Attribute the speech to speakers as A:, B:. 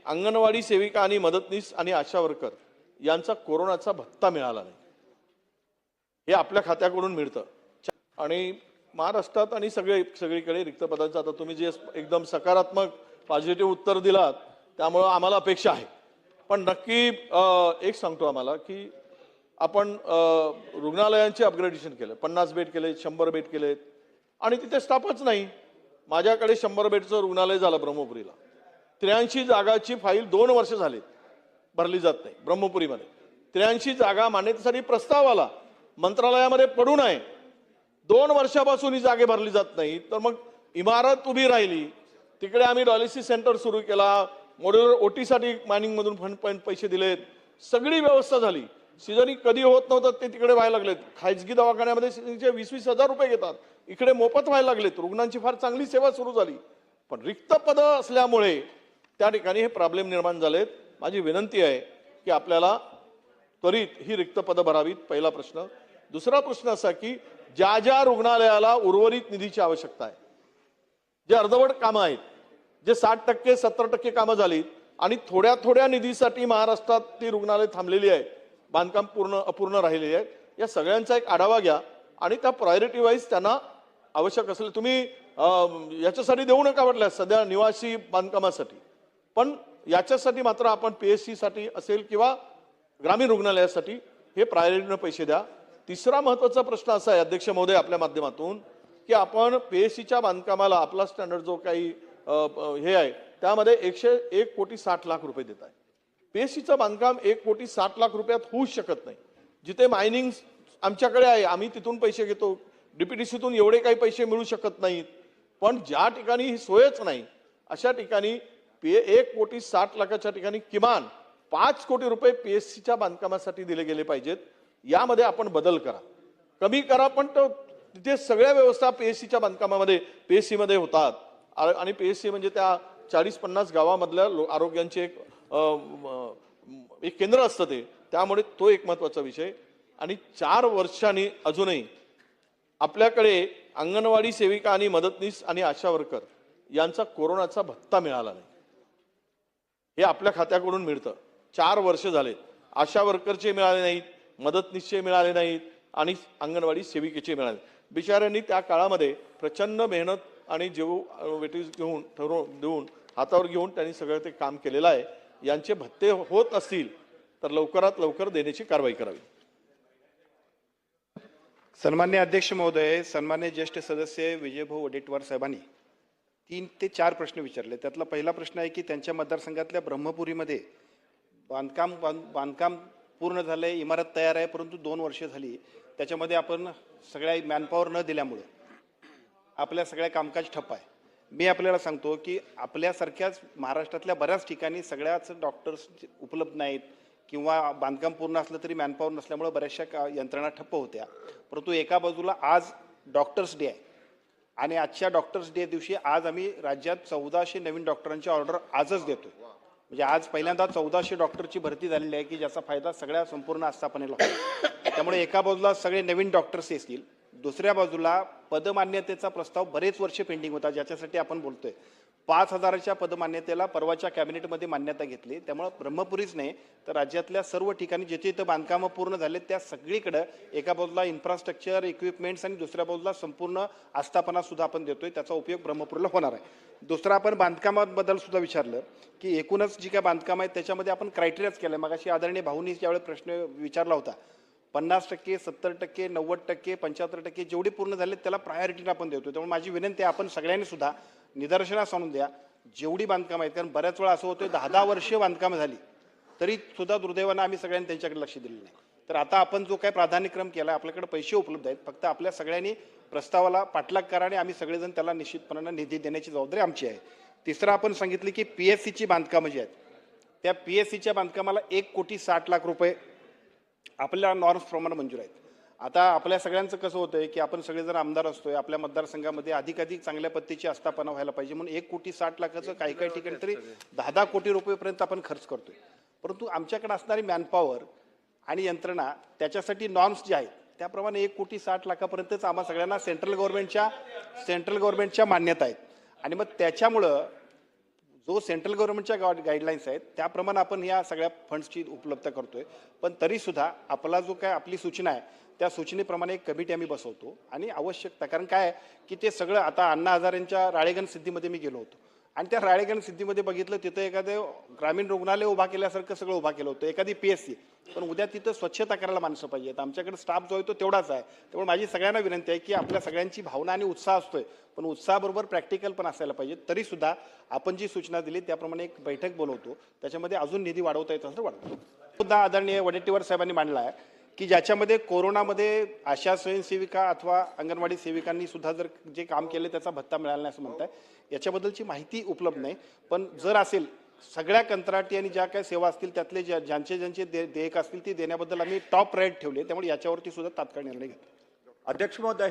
A: अंगणवाडी सेविका आणि मदतनीस आणि आशा वर्कर यांचा कोरोनाचा भत्ता मिळाला नाही, हे आपल्या खात्याकडून मिळतं। आणि महाराष्ट्रात आणि सगळीकडे रिक्त पदांचं आता तुम्ही जे एकदम सकारात्मक पॉझिटिव्ह उत्तर दिलात त्यामुळे आम्हाला अपेक्षा आहे। पण नक्की एक सांगतो आम्हाला की आपण रुग्णालयांचे अपग्रेडेशन केलं, 50 बेड केले, 100 बेड केलेत आणि तिथे स्टाफच नाही। माझ्याकडे 100 बेडचं रुग्णालय झालं ब्रह्मपुरीला, 83 जागाची फाईल 2 वर्ष झाली भरली जात नाही ब्रह्मपुरीमध्ये। 83 जागा मान्यतेसाठी प्रस्ताव आला, मंत्रालयामध्ये पडून आहे, 2 वर्षापासून ही जागे भरली जात नाही। तर मग इमारत उभी राहिली, तिकडे आम्ही डायलिसिस सेंटर सुरू केला, मॉड्युलर ओटीसाठी मायनिंगमधून फंड पैसे दिलेत, सगळी व्यवस्था झाली। सीझनिंग कधी होत नव्हतं ते तिकडे व्हायला लागलेत, खाजगी दवाखान्यामध्ये सीझनिंगचे 20-20 हजार रुपये घेतात, इकडे मोफत व्हायला लागलेत, रुग्णांची फार चांगली सेवा सुरू झाली। पण रिक्त पदं असल्यामुळे त्या ठिकाणी हे प्रॉब्लेम निर्माण झालेत। माझी विनंती आहे की आपल्याला त्वरित ही रिक्त पदं भरावीत, पहिला प्रश्न। दुसरा प्रश्न असा की ज्या ज्या रुग्णालयाला उर्वरित निधीची आवश्यकता आहे, जे अर्धवट कामं आहेत, जे 60% 70% कामं झालीत आणि थोड्या निधीसाठी महाराष्ट्रात ती रुग्णालय थांबलेली आहेत, बांधकाम अपूर्ण राहिलेली आहेत, या सगळ्यांचा एक आढावा घ्या आणि त्या प्रायोरिटी वाईज त्यांना आवश्यक असले तुम्ही याच्यासाठी देऊ नका वाटल्यास सध्या निवासी बांधकामासाठी, पण याच्यासाठी मात्र आपण PSC साठी असेल किंवा ग्रामीण रुग्णालयासाठी हे प्रायोरिटीने पैसे द्या। तिसरा महत्त्वाचा प्रश्न असा आहे अध्यक्ष महोदय आपल्या माध्यमातून की आपण PSCच्या बांधकामाला आपला स्टँडर्ड जो काही हे आहे त्यामध्ये 101,60,00,000 रुपये देत आहे। PSCचं बांधकाम 1,60,00,000 रुपयात होऊ शकत नाही। जिथे मायनिंग आमच्याकडे आहे आम्ही तिथून पैसे घेतो, DPTCतून एवढे काही पैसे मिळू शकत नाहीत, पण ज्या ठिकाणी ही सोयच नाही अशा ठिकाणी 1,60,00,000च्या ठिकाणी किमान 5 कोटी रुपये PSCच्या बांधकामासाठी दिले गेले पाहिजेत। यामध्ये आपण बदल करा, कमी करा, पण तिथे सगळ्या व्यवस्था PSCच्या बांधकामामध्ये PSC मध्ये होतात आणि PSC म्हणजे त्या 40-50 गावामधल्या आरोग्यांचे एक केंद्र असतं ते, त्यामुळे तो एक महत्त्वाचा विषय। आणि 4 वर्षांनी अजूनही आपल्याकडे अंगणवाडी सेविका आणि मदतनीस आणि आशा वर्कर यांचा कोरोनाचा भत्ता मिळाला नाही, हे आपल्या खात्याकडून मिळतं। 4 वर्ष झालेत, आशा वर्करचे मिळाले नाहीत, मदतनीसचे मिळाले नाहीत आणि अंगणवाडी सेविकेचे मिळाले। बिचाऱ्यांनी त्या काळामध्ये प्रचंड मेहनत आणि जीव वेटीस घेऊन देऊन हातावर घेऊन त्यांनी सगळं ते काम केलेलं आहे। यांचे भत्ते होत असतील तर लवकरात लवकर देण्याची कारवाई करावी।
B: सन्मान्य अध्यक्ष महोदय, सन्मान्य ज्येष्ठ सदस्य विजयभाऊ वडेट्टीवार साहेबांनी 3 ते 4 प्रश्न विचारले। त्यातला पहिला प्रश्न आहे की त्यांच्या मतदारसंघातल्या ब्रह्मपुरीमध्ये बांधकाम पूर्ण झालंय, इमारत तयार आहे, परंतु 2 वर्ष झाली त्याच्यामध्ये आपण सगळ्या मॅनपॉवर न दिल्यामुळे आपल्या सगळ्या कामकाज ठप्प आहे। मी आपल्याला सांगतो की आपल्यासारख्याच महाराष्ट्रातल्या बऱ्याच ठिकाणी सगळ्याच डॉक्टर्स उपलब्ध नाहीत किंवा बांधकाम पूर्ण असलं तरी मॅनपॉवर नसल्यामुळे बऱ्याचशा यंत्रणा ठप्प होत्या। परंतु एका बाजूला आज डॉक्टर्स डे आहे आणि आजच्या डॉक्टर्स डे दिवशी आज आम्ही राज्यात 1400 नवीन डॉक्टरांची ऑर्डर आजच देतोय। म्हणजे आज पहिल्यांदा 1400 डॉक्टरची भरती झालेली आहे की ज्याचा फायदा सगळ्या संपूर्ण आस्थापनेला होतो। त्यामुळे एका बाजूला सगळे नवीन डॉक्टर्स येतील, दुसऱ्या बाजूला पदमान्यतेचा प्रस्ताव बरेच वर्ष पेंडिंग होता ज्याच्यासाठी आपण बोलतोय। 5,000च्या पदमान्यतेला परवाच्या कॅबिनेटमध्ये मान्यता घेतली। त्यामुळे ब्रह्मपुरीच नाही तर राज्यातल्या सर्व ठिकाणी जिथे इथं बांधकामं पूर्ण झाले त्या सगळीकडे एका बाजूला इन्फ्रास्ट्रक्चर इक्विपमेंट्स आणि दुसऱ्या बाजूला संपूर्ण आस्थापना सुद्धा आपण देतोय, त्याचा उपयोग ब्रह्मपुरीला होणार आहे। दुसरा आपण बांधकामाबद्दल सुद्धा विचारलं की एकूणच जी काय बांधकाम आहे त्याच्यामध्ये आपण क्रायटेरियाच केलं। मगाशी आदरणीय भाऊंनी ज्यावेळी प्रश्न विचारला होता 50%, 70%, 90%, 75% जेवढे पूर्ण झाले त्याला प्रायोरिटीने आपण देतो। त्यामुळे माझी विनंती आहे आपण सगळ्यांनी सुद्धा निदर्शनास आणून द्या जेवढी बांधकाम आहेत, कारण बऱ्याच वेळा असं होतं 10-10 वर्ष बांधकाम झाली तरी सुद्धा दुर्दैवानं आम्ही सगळ्यांनी त्यांच्याकडे लक्ष दिलं नाही। तर आता आपण जो काय प्राधान्यक्रम केला, आपल्याकडे पैसे उपलब्ध आहेत, फक्त आपल्या सगळ्यांनी प्रस्तावाला पाठलाग करा आणि आम्ही सगळेजण त्याला निश्चितपणाने निधी देण्याची जबाबदारी आमची आहे। तिसरं आपण सांगितलं की PSCची बांधकामं जी आहेत त्या PSCच्या बांधकामाला 1,60,00,000 रुपये आपल्या नॉर्म्स प्रमाणे मंजूर आहेत। आता आपल्या सगळ्यांचं कसं होतंय की आपण सगळेजण आमदार असतोय, आपल्या मतदारसंघामध्ये अधिकाधिक चांगल्या पद्धतीची आस्थापना व्हायला पाहिजे म्हणून 1,60,00,000चं काही ठिकाणी तरी 10-10 कोटी रुपयेपर्यंत आपण खर्च करतोय। परंतु आमच्याकडे असणारी मॅनपॉवर आणि यंत्रणा त्याच्यासाठी नॉर्म्स जे आहेत त्याप्रमाणे 1,60,00,000पर्यंतच आम्हा सगळ्यांना सेंट्रल गव्हर्नमेंटच्या मान्यता आहेत। आणि मग त्याच्यामुळं जो सेंट्रल गव्हर्नमेंटच्या गाईडलाईन्स आहेत त्याप्रमाणे आपण या सगळ्या फंड्सची उपलब्ध करतोय. पण तरीसुद्धा आपला जो काय आपली सूचना आहे त्या सूचनेप्रमाणे एक कमिटी आम्ही बसवतो आणि आवश्यकता, कारण काय आहे की ते सगळं आता अण्णा हजारेंच्या राळेगण सिद्धीमध्ये मी गेलो होतो आणि त्या राळेगण सिद्धीमध्ये बघितलं तिथं एखादं ग्रामीण रुग्णालय उभा केल्यासारखं सगळं उभा केलं होतं, एखादी PSC. पण उद्या तिथं स्वच्छता करायला माणसं पाहिजेत. आमच्याकडे स्टाफ जो आहे तो तेवढाच आहे. त्यामुळे माझी सगळ्यांना विनंती आहे की आपल्या सगळ्यांची भावना आणि उत्साह असतोय, पण उत्साहाबरोबर प्रॅक्टिकल पण असायला पाहिजे. तरीसुद्धा आपण जी सूचना दिली त्याप्रमाणे एक बैठक बोलवतो, त्याच्यामध्ये अजून निधी वाढवता येत असेल तर वाढवतो. मुद्दा आदरणीय वडेट्टीवार साहेबांनी मांडला आहे की ज्याच्यामध्ये कोरोनामध्ये आशा स्वयंसेविका अथवा अंगणवाडी सेविकांनी सुद्धा जर जे काम केले त्याचा भत्ता मिळाला नाही असं म्हणताय. याच्याबद्दलची माहिती उपलब्ध नाही, पण जर असेल सगळ्या कंत्राटी आणि ज्या काही सेवा असतील त्यातले ज्यांचे देयक असतील ती देण्याबद्दल आम्ही टॉप प्रायोरिटी ठेवली, त्यामुळे याच्यावरती सुद्धा तात्काळ निर्णय घेतो.
C: अध्यक्ष महोदय,